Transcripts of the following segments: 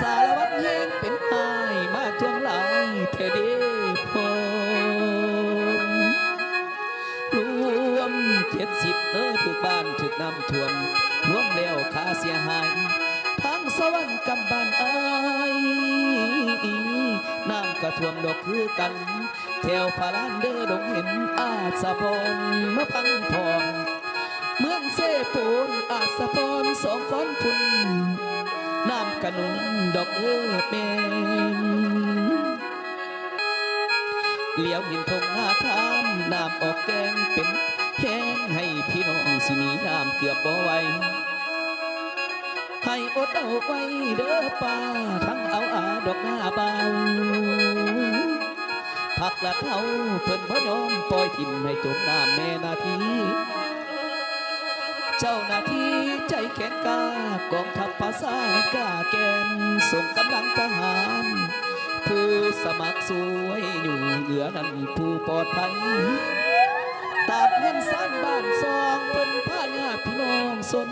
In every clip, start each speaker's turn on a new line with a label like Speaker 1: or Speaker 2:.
Speaker 1: สารวัตรแห่งเป็นไห้มาทวงหลายเทเดพมรวม70ถึกบ้านถึกน้ำท่วมรวมแล้วค่าเสียหายทั้งสวรรค์กำบ้านอายน้ำกระท่วมดอกคือกันแถวพารานเดอดงเห็นอาสะพรมาพังพองเมืองเสปูนอาสะพรสองฟ้อนพุ่นน้ำกระนุนดอกเมนเหลียวเห็นทงหน้าทามน้ำออกแกงเป็นแห้งให้พี่น้องสิหนีน้ำเกือบบ่ไหวให้อดเอาไว้เด้อป่าทั้งเอาดอกหน้าเบาผักละเท่าเพิ่นบ่ยอมปล่อยทิ่มให้จมน้ำแม่นาทีเจ้าหน้าที่ใจแข็งกล้ากองทัพภาษากล้าแกนส่งกำลังทหารผู้สมัครสวยอยู่เหลือนั้นผู้ปลอดภัยตามเงินสร้างบ้านซองเพิ่นพาญาติพี่น้องสน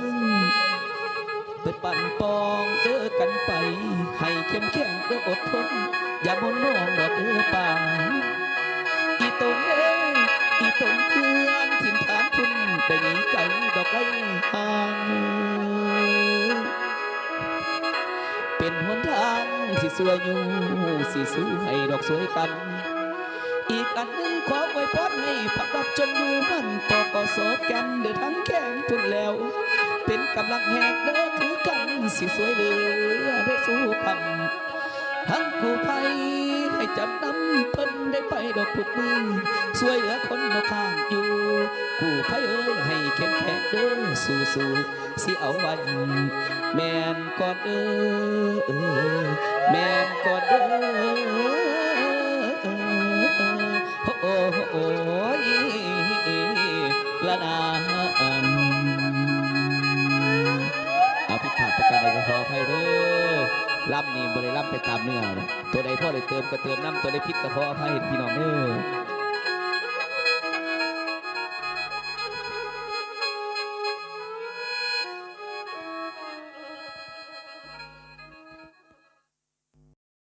Speaker 1: เปิดปั่นปองเด้อกันไปให้เข้มแข็งเด้ออดทนอย่ามนมองดอกป่าอีตนอีตนเพื่อนถิ่นฐานพุ่นได้หนีไก่ดอกไก่ห่างเป็นหนทางที่สวยอยู่สิสู้ให้ดอกสวยกันอีกอันหนึ่งขอไว้พรให้พักรับจนอยู่มันปกสกันเดือทั้งแข่งพุ่นแล้วเป็นกำลังแหกเด้อคือกันสิสวยเหลือได้สู้คำทั้งกู้ภัยให้จำนำเพิ่นได้ไปดอกทุกมือสวยเหลือคนนกข้างอยู่กู้ภัยให้เข้มแข็ง เด้อสู้สิเอาไว้แม่นก่อนเด้อแม่นก่อนเด้อโอ้ยละนานเอาผิดพลาดประการใดก็ขออภัยเด้อล่ำนี่บ่ได้ล่ำไปตามเนื้อนะตัวใดพ่อได้เติมก็เติมน้ำตัวใดผิดก็ขออภัยพี่น้องเด้อ